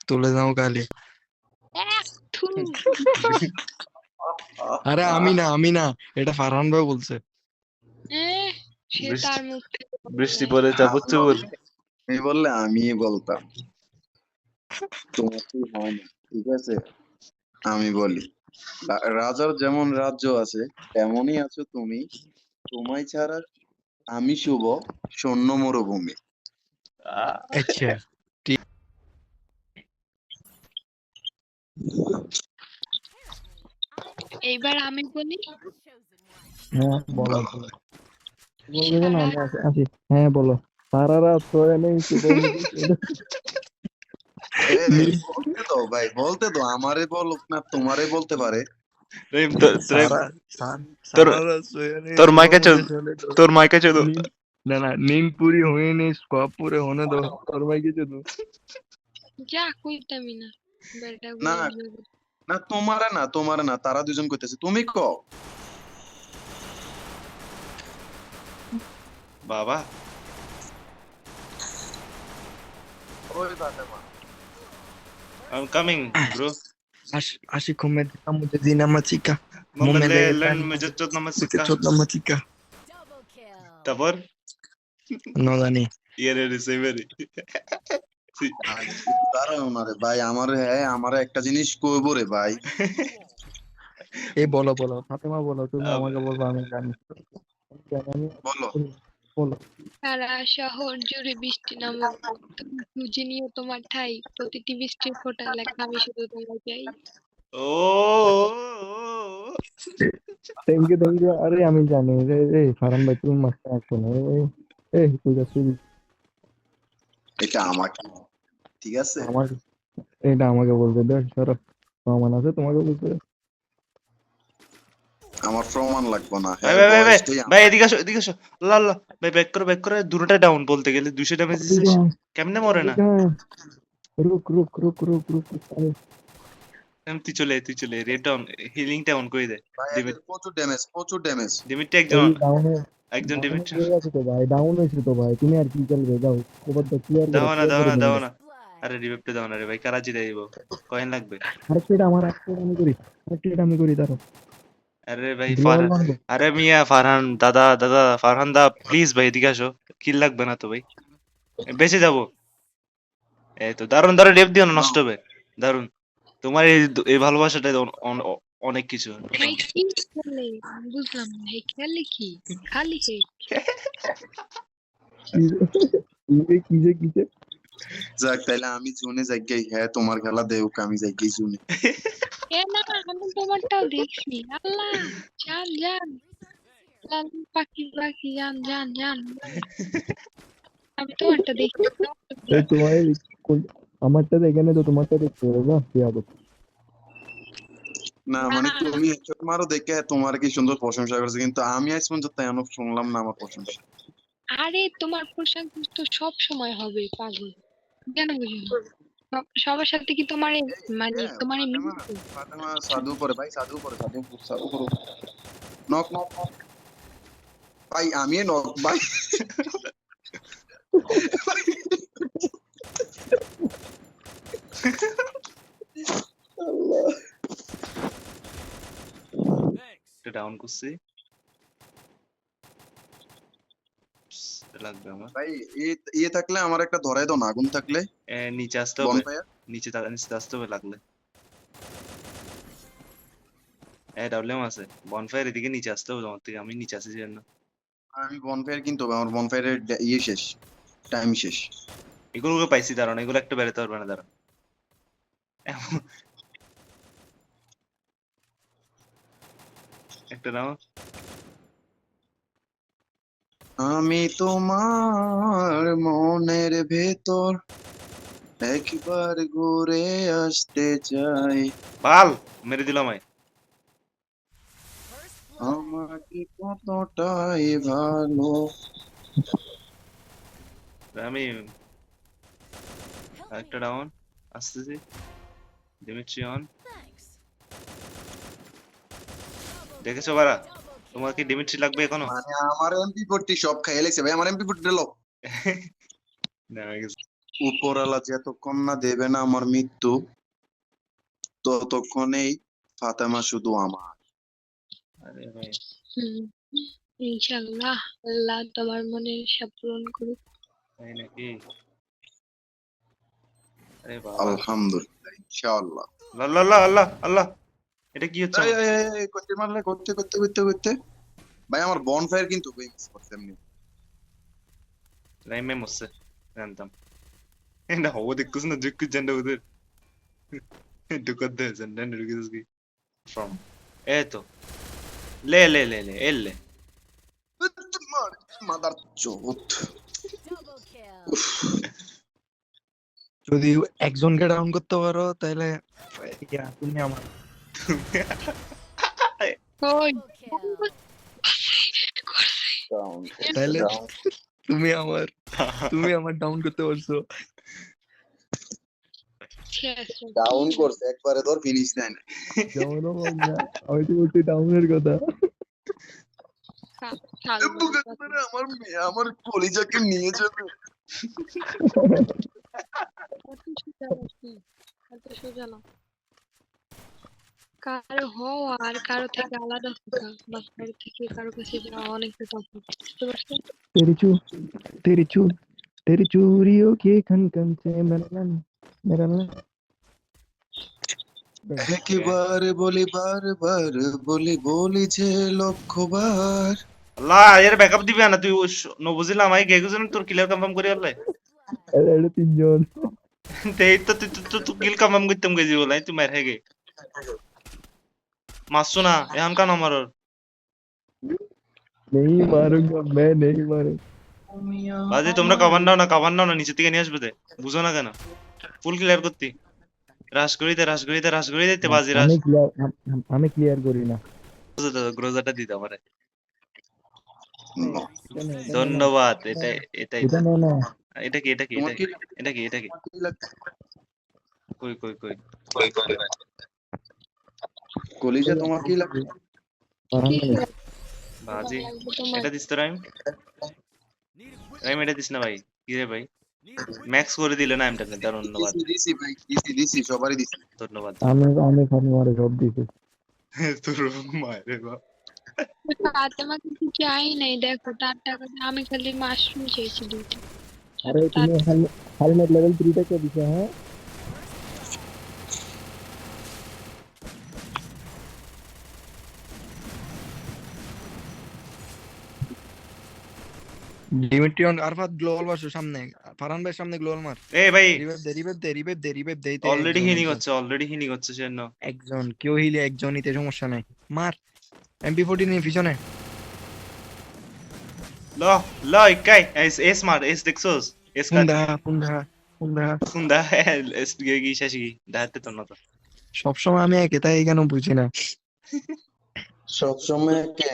তুলে দাও কালি। থু, আরে আমি না, এটা ফারহান ভাই বলছে। এ, সে বৃষ্টি তার মুখ থেকে বলে বৃষ্টি নাই। পরে যাবো আমি চুর। বললে আমি বললে আমি বলতাম, তোমার কি হয় না, ঠিক আছে? আমি বলি, রাজার যেমন রাজ্য আছে তেমনই আছো তুমি, তোমায় ছাড়া আমি শুভ শূন্য মরুভূমি। আচ্ছা, ঠিক। এইবার আমি বলি, হ্যাঁ বলো বলো। বলো। বলবে যে না সারা আমি আসি। হ্যাঁ বলো। সারা রাত সোয়া নেই শুভ এ, বলতে দাও ভাই, বলতে দাও, আমারে বলুক না, তোমারে বলতে পারে। রহিম, তোর সারা তোর সারা রাত सोया नहीं তোর सुबह মাইকে চল, मुझे सोने दो। তোর মাইকে চল। नींद ना ना नींद पूरी हुई नहीं, ख्वाब पूरे होने दो। और मैं क्या दो। যা কইতামি না, বেটা না বলে না, তোমারে না, তারা দুজন কইতেছে, তুমি কও। বাবা ওই ফাতেমা, I'm coming bro. आशिक हूँ मैं, देखा मुझे जीना मचिका। मुंह Mama में ले len पानी मुझे चोदना मत मुझे सिखा। छोड़ना मचिका। তারপর No जानी। ইয়ে রিসিভারি দাঁড়াও না রে ভাই, আমার একটা জিনিস কইবো রে ভাই। ए बोलो बोलो फातिमा बोलो, তুমি আমাকে বলবা আমি জানি। আমি বলো। বলো। সারা শহর জুড়ে বৃষ্টি নামুক, তুমি খুঁজে নিও তোমার ঠাই, প্রতিটি বৃষ্টির ফোঁটা লেখা আমি শুধু তোমার চাই। ও থ্যাংক ইউ। আরে আমি জানি রে রে ফারান ভাই তুমি মাস্টার আছো না এই তুই যা তুই এটা আমাকে, ঠিক আছে? আমার এটা আমাকে বলবে দেখ সরব প্রমাণ আছে তোমাকে বলতে। আমার প্রমাণ লাগবে না, ভাই হ্যাঁ ভাই ভাই ভাই বয়সটাই ভাই আমার। এদিকে আসো এদিকে আসো। আল্লাহ আল্লাহ ভাই ব্যাক করে দুটোটা ডাউন বলতে গেলে 200 ড্যামেজ দিছিস কেমনে মরে না? রুক রুক রুক রুক রুক আরে তুই চলে রেড ডাউন হিলিংটা অন করে দে। ভাই ডিমিট এদের প্রচুর ড্যামেজ। ডিমিটটা ওই একজন ডাউনে ডিমিট হয়ে আছে তো ভাই ডাউন হয়েছে তো ভাই তুমি আর কি চলবে যাও খবরটা ক্লিয়ার দাও না করে দাও দিন। না। আরে রিভাইভটা দাও না রে ভাই, কারা জিতে দিব? কয়েন লাগবে। আরেকটা আমি করি দাঁড়াও আরে ভাই গ্লোয়াল বানবো আরে মিয়া ফারহান দাদা ফারহান দা প্লিজ ভাই এদিকে আসো। কিল লাগবে না তো ভাই, বেঁচে যাবো। এই তো দারুন রেপ দিও না, নষ্ট হবে। দারুন তোমার এই ভালোবাসাটা অনেক কিছু। ভাই কি খেলে বুঝলাম না, হে খেলে কি খালি হে? কিসে যাক তাইলে আমি জুনে যাই, হ্যাঁ তোমার খেলা দেউক, আমি যাই জুনে। এ না, আমি তোমারটাও দেখছি। আল্লাহ, যান যান, লাল পাখি পাখি যান যান যান, আমি তোমারটা দেখছি। এই তোমার আমারটা এখানে তো তোমারটা দেখতে হবে না পেয়াবো না মানে তুমি হেডশট মারো দেখে তোমার কি সুন্দর প্রশংসা করেছে, কিন্তু আমি আজ পর্যন্ত এমন শুনলাম না আমার প্রশংসা। আরে তোমার প্রশংসা তো সব সময় হবে পাগল, কেন বুঝি না? সবার সাথে কি তোমার মানে হ্যাঁ, তোমার ফাতেমা সাধু করে ভাই, সাধু করে নক নক নক ভাই, আমি নক ভাই। আল্লাহ। ডাউন করছি লাগবে আমার। ভাই ইয়ে থাকলে আমার একটা ধরাই দাও না, আগুন থাকলে নিচে আসতে হবে, বনফায়ার। নিচে আসতে হবে লাগলে। ডাবলেম আছে বনফায়ার, এদিকে নিচে আসতে হবে তোমার থেকে, আমি নিচে আসি জন্য। আমি বনফায়ার কিন্তু আমার বনফায়ারের ইয়ে শেষ, টাইম শেষ। এগুলো পাইছি, দাঁড়ান এগুলো একটা বেরোতে পারবে না, দাঁড়ান। একটা নাও। আমি তোমার মনের ভেতর একবার ঘুরে আসতে চাই, পাল মেরে দিলাম। আমাকে কতটাই ভালো। আমি একটা ডাউন আসতেছি। ডিমিট্রি অন দেখেছো বারা? তোমার কি ডিমিট্রি লাগবে এখনো? মানে আমার এমপি 40 সব খাইয়ে লেগেছে ভাই, আমার এমপি 40 লো। না, উপরওয়ালা যতক্ষণ না দেবে না আমার মৃত্যু, ততক্ষণেই ফাতেমা শুধু আমার। আরে ভাই হুম, ইনশাল্লাহ আল্লাহ তোমার মনের ইচ্ছা পূরণ করুক। তাই নাকি? আরে বাবা আলহামদুলিল্লাহ, ইনশাআল্লাহ। আল্লাহ আল্লাহ আল্লাহ আল্লাহ, এটা কি হচ্ছে আমার? করতে মারলে করতে করতে করতে করতে ভাই আমার বনফায়ার কিন্তু মিস করছে এমনি। রাইমে মরছে, জানতাম। এটা হবো দেখতেছ না জুক্কি ঝান্ডা ওদের ঢুকার দেয় ঝান্ডা ঢুকে দিস কি ফ্রম এই তো লে লে লে লে এলে মাদার চোদ। যদি একজনকে ডাউন করতে পারো তাহলে ইয়া, তুমি আমার। ওই তাহলে তুমি আমার ডাউন করতে পারছো। শেষ ডাউন করছে একবারে, ধর ফিনিশ লাইন। যেমনও হোক না, আমি তো বলছি ডাউনের কথা। আমার মেয়ে আমার কলিজাকে নিয়ে যাবে। কারো হওয়া আর কারো থেকে আলাদা থাকা বা কারো থেকে কারো কাছে যাওয়া অনেকটা তফাৎ, বুঝতে পারছো? तेरी चू तेरी चू तेरी चूड़ियों के खन खन से मेरा लन একেবারে বলি বারবার, বলি যে লক্ষবার। আল্লাহ এর ব্যাকআপ দিবি না তুই ন বুঝিলাম আই গে গুজন তোর কিলার কনফার্ম করি আল্লাহ अरे तीन তেই তো তুই কিল কনফার্ম করতাম গেজি বলাই তুই মার হেগে মাসছো না এখন কান আমার नहीं मारूंगा, मैं नहीं मारूंगा। বাজি তোমরা কভার নাও না নিচে থেকে নিয়ে আসবে দে বুঝো না কেন ফুল ক্লিয়ার করতি রাশ করি দিতে বাজি রাশ हमें क्लियर करी ना। গ্রোজাটা দিতে আমারে ধন্যবাদ এটাই इधर नहीं ना। এটা কি এটা কি তোমার কি এটা কি এটা কি লাগছে? কই কলিজা তোমার কি লাগছে? फरहान কি नहीं। বাজি লাগবে তোমার? এটা দিস তো রাইম এটা দিস না ভাই কি রে ভাই ম্যাক্স করে দিলে না এমটা ধন্যবাদ দিছি ভাই, দিছি সবারই দিছি। ধন্যবাদ हमें खाने वाले सब दी थी। তোর মারে বাপ ফাতেমা কিছু চাই নাই, দেখো তার টাকাতে আমি খালি মাশরুম চেয়েছি দুটো। अरे तुम्हें हेलमेट लेवल 3 तक क्या दिखा है? ডিমিট্রিয়ন আরফাত গ্লোবাল মারছো সামনে, ফারহান ভাই সামনে গ্লোবাল মার। এই ভাই রিভাইভ দে অলরেডি হিনিং হচ্ছে সেজন্য একজন কেউ হিলে একজনইতে সমস্যা নাই, মার। এমপি14 নিয়ে পিছনে। ল ল ইকাই এস মার এস দেখছস এস কাট পুন্দা সুন্দা এস গি শাশি দাঁতে তো না তো সবসময় আমি একে, তাই কেন বুঝি না। সবসময় কে